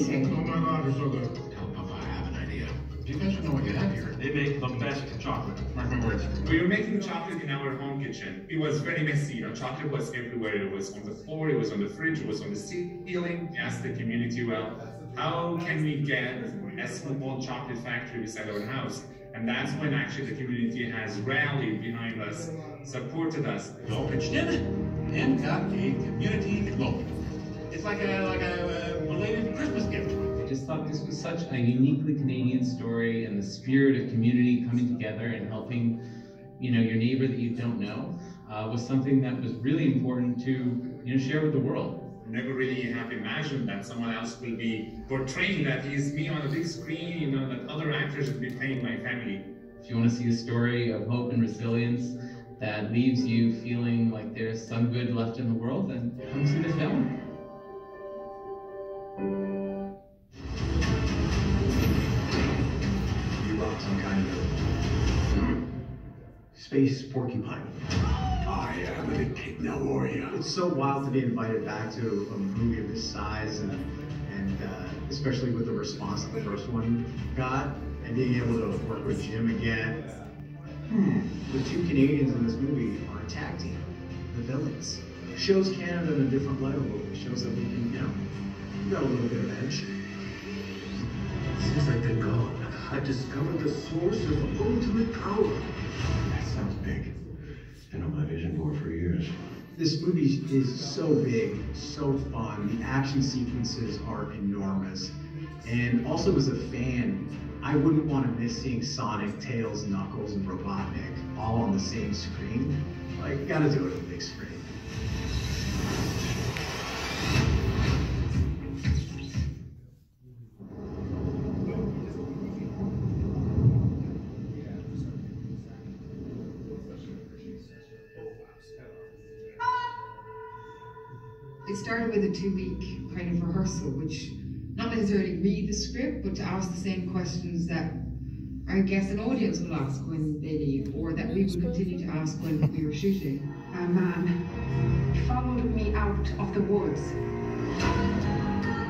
amazing. Oh my God, you're so good. Tell Papa I have an idea. Do you guys know what you have here? They make the best chocolate. Mark my words. We were making chocolate in our home kitchen. It was very messy. You know, chocolate was everywhere. It was on the floor, it was on the fridge, it was on the ceiling. We asked the community, well, how can we get a small chocolate factory beside our house? And that's when actually the community has rallied behind us, supported us. We all pitched in and got a community loaf. It's like a belated Christmas gift. I just thought this was such a uniquely Canadian story, and the spirit of community coming together and helping, you know, your neighbor that you don't know was something that was really important to, you know, share with the world. Never really have imagined that someone else will be portraying that he's me on a big screen, you know, that other actors will be playing my family. If you want to see a story of hope and resilience that leaves you feeling like there's some good left in the world, then come see the film. You brought some kind of space porcupine. I am an Echidna warrior. It's so wild to be invited back to a movie of this size, and especially with the response that the first one got, and being able to work with Jim again. The two Canadians in this movie are a tag team, the villains. Shows Canada in a different light a little bit. Shows that we can, you know, we got a little bit of edge. Since I've been gone, I've discovered the source of ultimate power. That sounds big. Been on my vision board for years. This movie is so big, so fun. The action sequences are enormous. And also as a fan, I wouldn't want to miss seeing Sonic, Tails, Knuckles, and Robotnik all on the same screen. Like, gotta do it on the big screen. It started with a 2-week kind of rehearsal, which not necessarily read the script, but to ask the same questions that I guess an audience will ask when they leave, or that we will continue to ask when we were shooting. A man followed me out of the woods.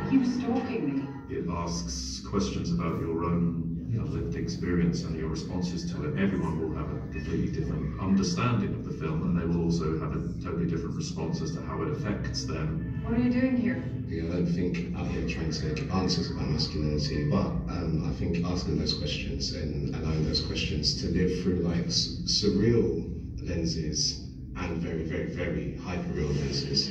He was stalking me. It asks questions about your own lived experience and your responses to it. Everyone will have a completely different understanding of the film, and they will also have a totally different response as to how it affects them. What are you doing here? I don't think I'm here trying to give answers about masculinity, but I think asking those questions and allowing those questions to live through like surreal lenses and very, very, very hyper-real lenses.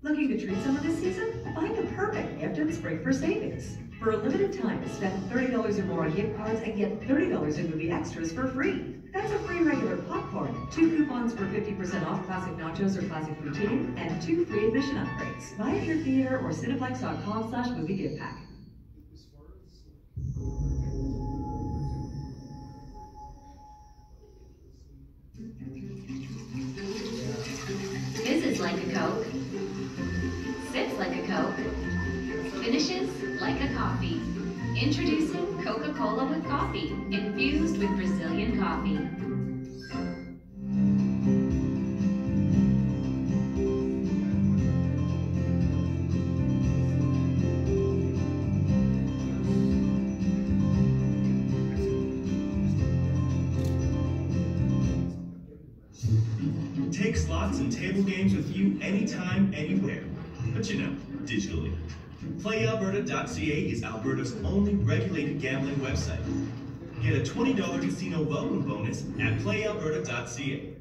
Looking to treat someone this season? Find the perfect gift and spring for savings. For a limited time, spend $30 or more on gift cards and get $30 in movie extras for free. That's a free regular popcorn, 2 coupons for 50% off classic nachos or classic poutine, and 2 free admission upgrades. Buy at your theater or cineplex.com/movie gift pack. Fizzes like a Coke, sips like a Coke, finishes like a coffee. Introducing Coca-Cola with coffee, infused with Brazilian coffee. Take slots and table games with you anytime, anywhere. But you know, digitally. PlayAlberta.ca is Alberta's only regulated gambling website. Get a $20 casino welcome bonus at PlayAlberta.ca.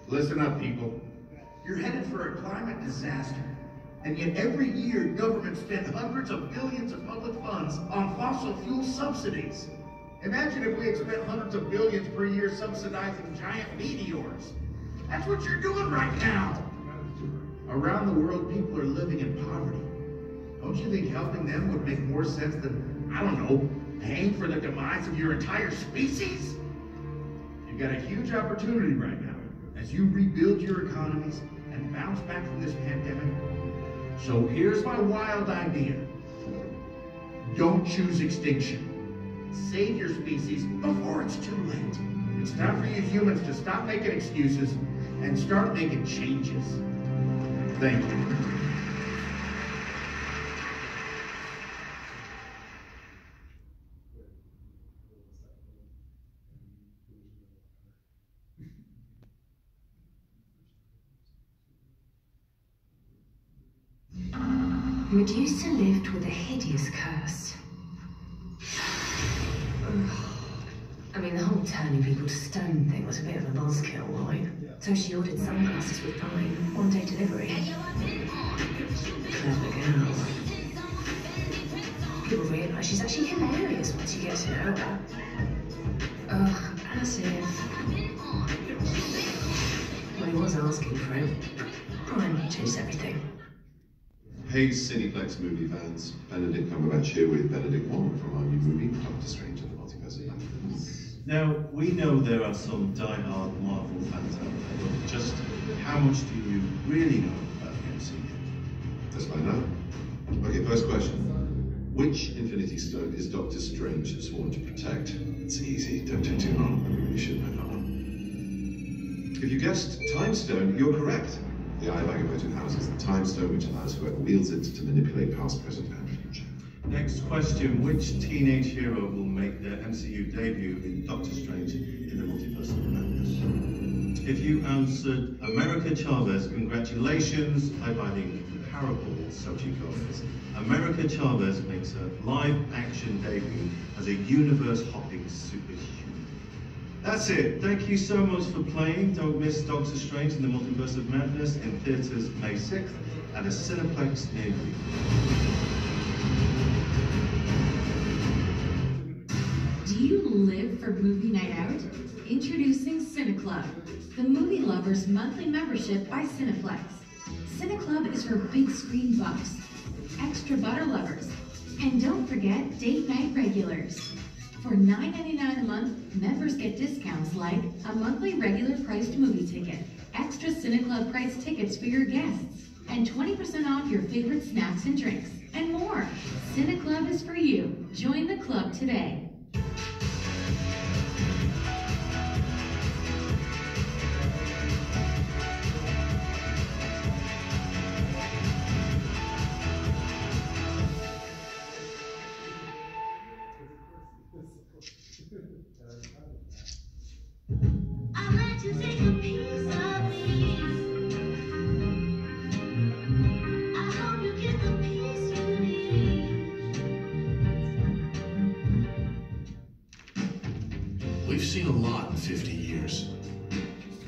Listen up, people. You're headed for a climate disaster. And yet every year, governments spend hundreds of billions of public funds on fossil fuel subsidies. Imagine if we had spent hundreds of billions per year subsidizing giant meteors. That's what you're doing right now. Around the world, people are living in poverty. Don't you think helping them would make more sense than, I don't know, paying for the demise of your entire species? You've got a huge opportunity right now as you rebuild your economies and bounce back from this pandemic. So here's my wild idea. Don't choose extinction. Save your species before it's too late. It's time for you humans to stop making excuses and start making changes. Thank you. Medusa lived with a hideous curse. I mean, the whole turning people to stone thing was a bit of a buzzkill, right? So she ordered sunglasses with Prime, one-day delivery. Clever girl. People realise she's actually hilarious once you get to know her. Ugh, as if... Well, he was asking for it. Prime changed everything. Hey Cineplex movie fans, Benedict Cumberbatch here with Benedict Wong from our new movie, Doctor Strange and the Multiverse of Madness. Now, we know there are some die-hard Marvel fans out there, but just how much do you really know about the MCU? Let's find out. Okay, first question. Which Infinity Stone is Doctor Strange sworn to protect? It's easy, don't do too long, I really should know that one. If you guessed Time Stone, you're correct. The Eye of Agamotto houses the Time Stone, which allows whoever wields it to manipulate past, present, and future. Next question. Which teenage hero will make their MCU debut in Doctor Strange in the Multiverse of Madness? If you answered America Chavez, congratulations, played by the incomparable Xochitl Gomez. America Chavez makes her live-action debut as a universe-hopping superhuman. That's it. Thank you so much for playing. Don't miss Doctor Strange in the Multiverse of Madness in theaters May 6th at a Cineplex near you. Do you live for movie night out? Introducing CineClub, the movie lovers' monthly membership by Cineplex. CineClub is for big screen buffs, extra butter lovers, and don't forget date night regulars. For $9.99 a month, members get discounts like a monthly regular priced movie ticket, extra CineClub priced tickets for your guests, and 20% off your favorite snacks and drinks, and more. CineClub is for you. Join the club today. We've seen a lot in 50 years.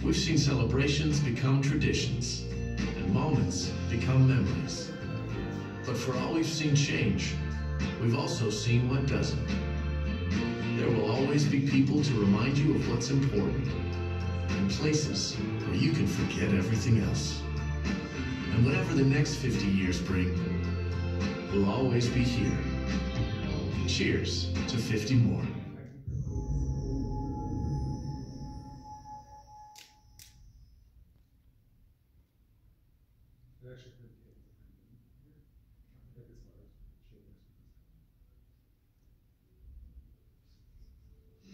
We've seen celebrations become traditions, and moments become memories. But for all we've seen change, we've also seen what doesn't. There will always be people to remind you of what's important, and places where you can forget everything else. And whatever the next 50 years bring, we'll always be here. Cheers to 50 more.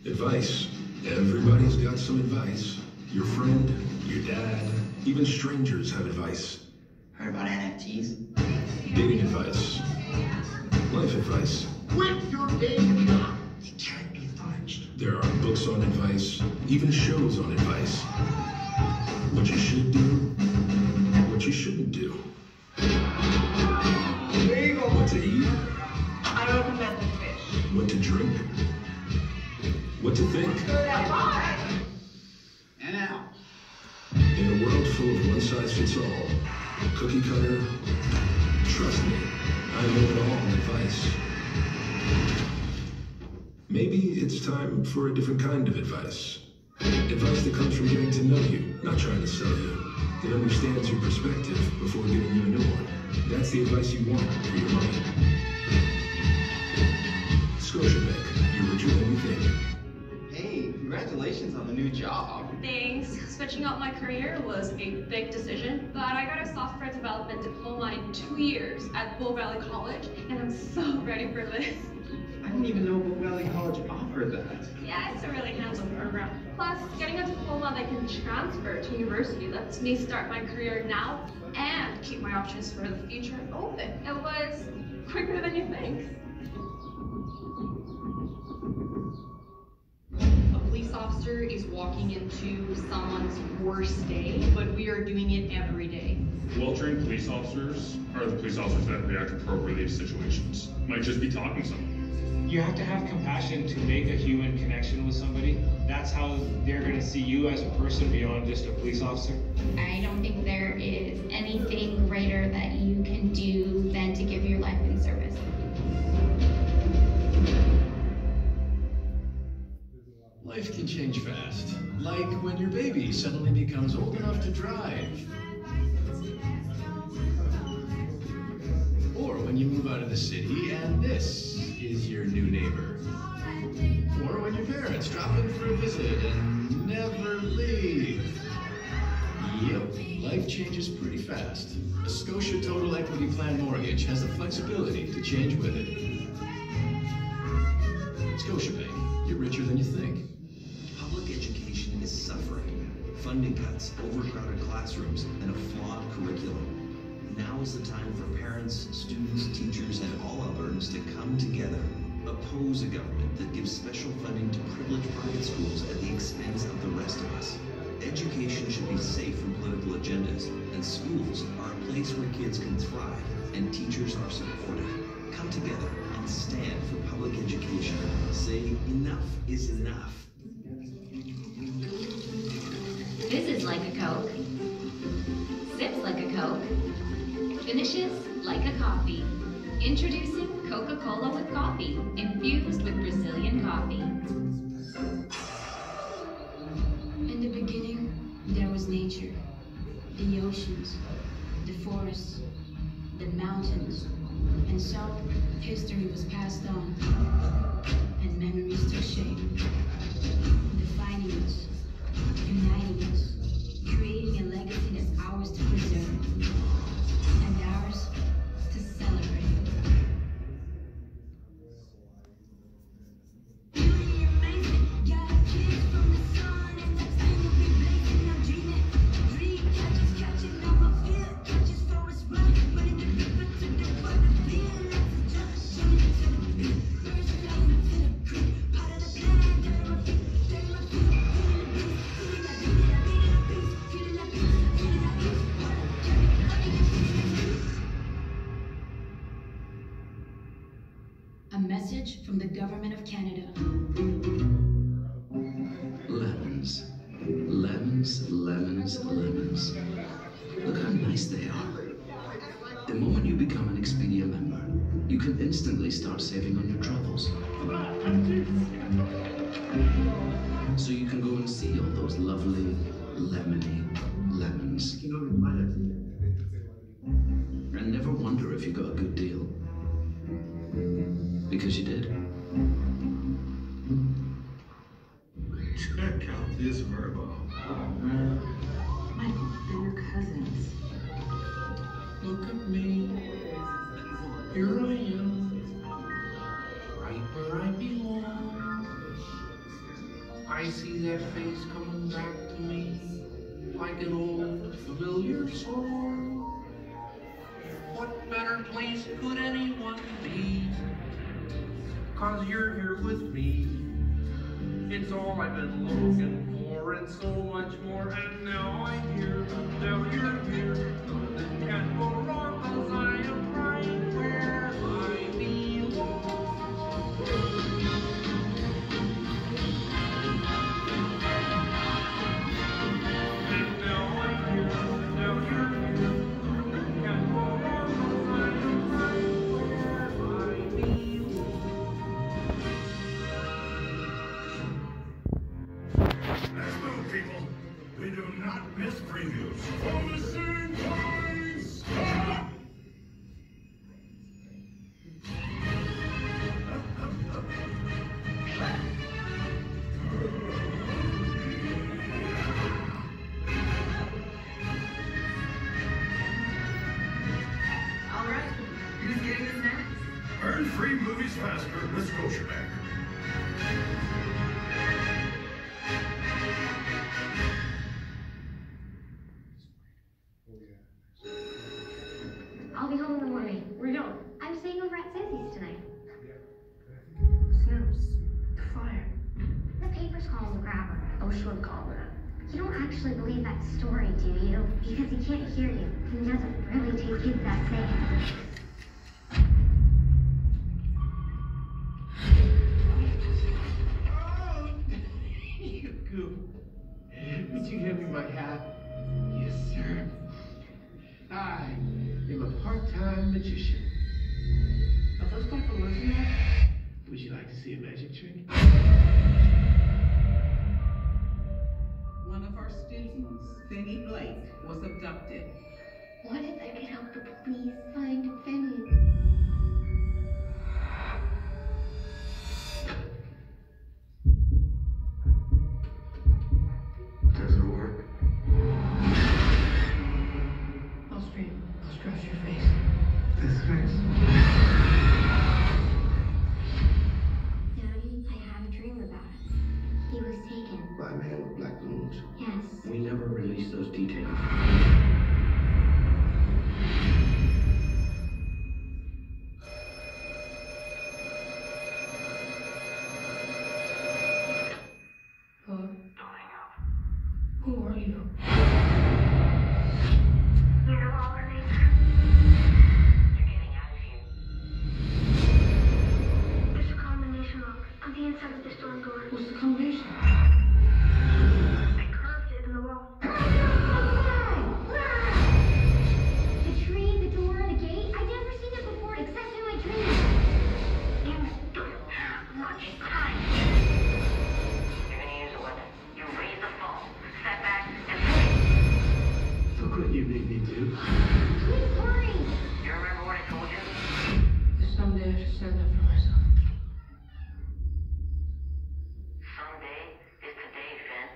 Advice. Everybody's got some advice. Your friend, your dad, even strangers have advice. Heard about NFTs? Dating advice. Life advice. Quit your dating job. You can't be fudged. There are books on advice, even shows on advice. What you should do, what you shouldn't do. What to eat. I recommend the fish. What to drink. What to think. Good advice. and out. In a world full of one-size-fits-all, cookie cutter, trust me, I know it all in advice. Maybe it's time for a different kind of advice. Advice that comes from getting to know you, not trying to sell you. That understands your perspective before giving you a new one. That's the advice you want for your money. Scotiabank, you're richer than you think. Hey, congratulations on the new job. Thanks. Switching up my career was a big decision, but I got a software development diploma in 2 years at Bull Valley College, and I'm so ready for this. I didn't even know Bull Valley College offered that. Yeah, it's a really hands-on program. Plus, getting a diploma that can transfer to university lets me start my career now and keep my options for the future open. It was quicker than you think. A police officer is walking into someone's worst day, but we are doing it every day. Well-trained police officers are the police officers that react appropriately to situations. Might just be talking to someone. You have to have compassion to make a human connection with somebody. That's how they're going to see you as a person beyond just a police officer. I don't think there is anything greater that you can do than to give your life in service. Life can change fast, like when your baby suddenly becomes old enough to drive. Or when you move out of the city and this is your new neighbor. Or when your parents drop in for a visit and never leave. Yep, life changes pretty fast. A Scotia Total Equity Plan mortgage has the flexibility to change with it. Scotiabank, you're richer than you think. Public education is suffering. Funding cuts, overcrowded classrooms, and a flawed curriculum. Now is the time for parents, students, teachers, and all Albertans to come together. Oppose a government that gives special funding to privileged private schools at the expense of the rest of us. Education should be safe from political agendas, and schools are a place where kids can thrive and teachers are supported. Come together and stand for public education. Say enough is enough. This is like a Coke. Sips like a Coke. Finishes like a coffee. Introducing Coca-Cola with coffee, infused with Brazilian coffee. In the beginning, there was nature. The oceans, the forests, the mountains. And so, history was passed on. And memories took shape. Defining us, uniting us, creating a legacy that's ours to preserve. And ours to celebrate. A message from the Government of Canada. Lemons. Lemons, lemons, lemons. Look how nice they are. The moment you become an Expedia member, you can instantly start saving on your travels. So you can go and see all those lovely, lemony lemons. And never wonder if you got a good deal. Because you did. Check out this Verbo. Michael, they're your cousins. Look at me. Here I am. Right where I belong. I see that face coming back to me like an old familiar song. What better place could anyone be? 'Cause you're here with me. It's all I've been looking for and so much more. And now I'm here, now you're here. Nothing can go wrong 'cause I am right where I belong. Best previews. On the same place! All right, who's getting the snacks? Earn free movies faster with Scotiabank. I'll be home in the morning. Where you going? I'm staying over at Sassy's tonight. Snaps. The fire. The paper's calling the grabber. Oh, sure, call that. You don't actually believe that story, do you? Because he can't hear you. He doesn't really take kids that safe. You goof. Would you hand me my hat? Yes, sir. I am a part-time magician. Are those going for losing that? Would you like to see a magic trick? One of our students, Finney Blake, was abducted. What if I could help the police find Finney? Does it work? I'll scream. I'll scratch your face. This face? Daddy, I had a dream about him. He was taken. By a man with black balloons. Yes. We never released those details. Who are you? You know all her names? You're getting out of here. There's a combination lock on the inside of the storm door. What's the combination? I carved it in the wall. The tree, the door, the gate. I've never seen it before except in my dreams. You don't have much time. You're gonna use a weapon. You raise the fall, step back, and Look what you made me do. please hurry. You remember what I told you? There's someday I should stand up for myself. Someday is today, Finn.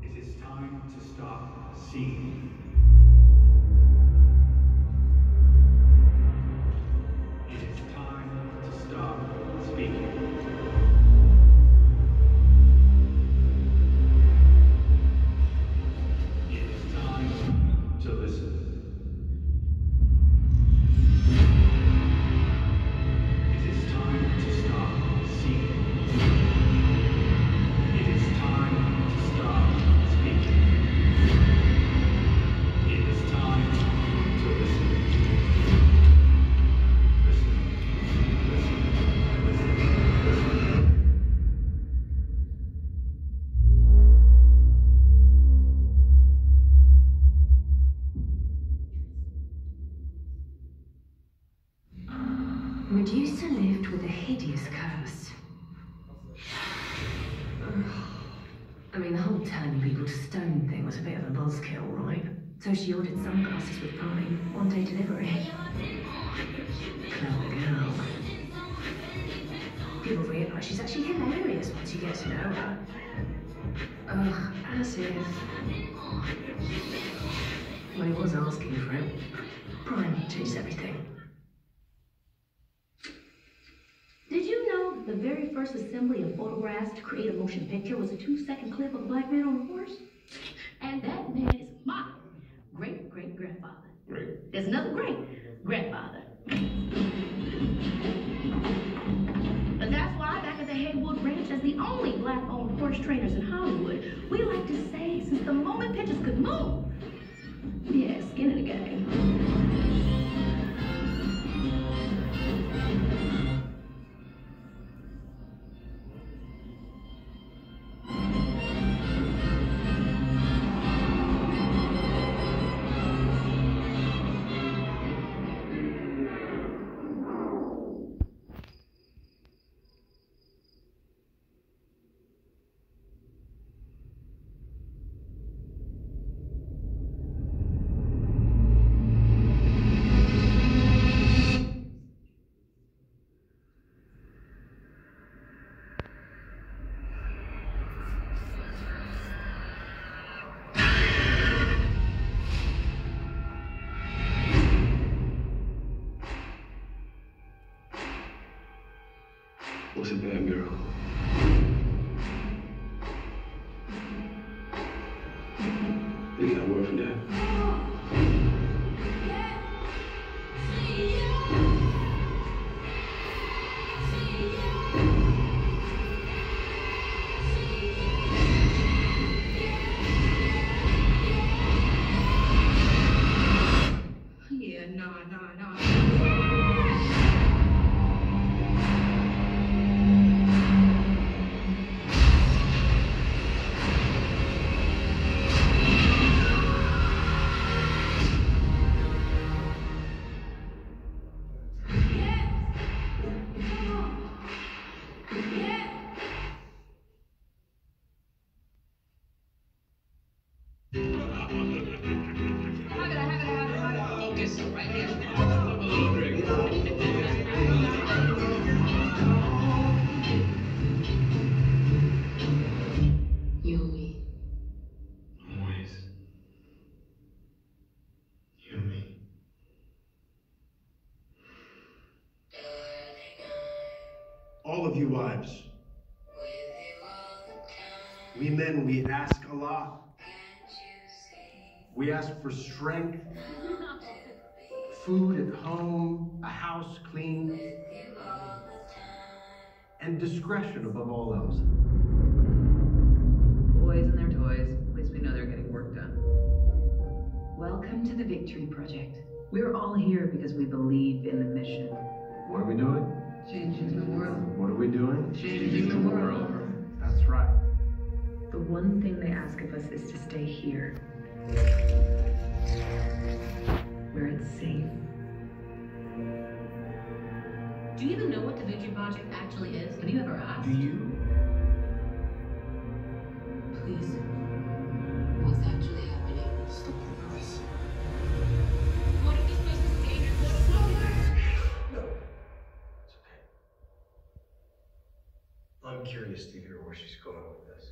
It is time to stop seeing. It is time to stop speaking. It is time to listen. It is time to stop seeing. It is time to stop speaking. It is time to listen. Listen, listen, listen, listen. Medusa lived with a hideous curse. I mean, the whole telling people to stone thing was a bit of a buzzkill, right? So she ordered sunglasses with Prime, one-day delivery. Clever girl. People realise she's actually hilarious once you get to know her. Ugh, as if... Well, he was asking for it. Prime changed everything. Did you know the very first assembly of photographs to create a motion picture was a 2-second clip of a black man on a horse? And that man is my great-great-grandfather. Great. There's another great-grandfather. But that's why back at the Haywood Ranch, as the only black-owned horse trainers in Hollywood, we like to say since the moment pictures could move, yeah, skin in the game. that girl. They got word from Dad. Yeah, no. Focus right here. Yumi. Always. Yumi. All of you wives. We men, we ask a lot. We ask for strength, food at home, a house clean, and discretion above all else. Boys and their toys. At least we know they're getting work done. Welcome to the Victory Project. We're all here because we believe in the mission. What are we doing? Changing the world. What are we doing? Changing the world. That's right. The one thing they ask of us is to stay here. Where it's safe. Do you even know what the Victory Project actually is? Have you ever asked? Do you? Please. What's actually happening? Stop your noise. What if this place is dangerous? No. It's okay. I'm curious to hear where she's going with this.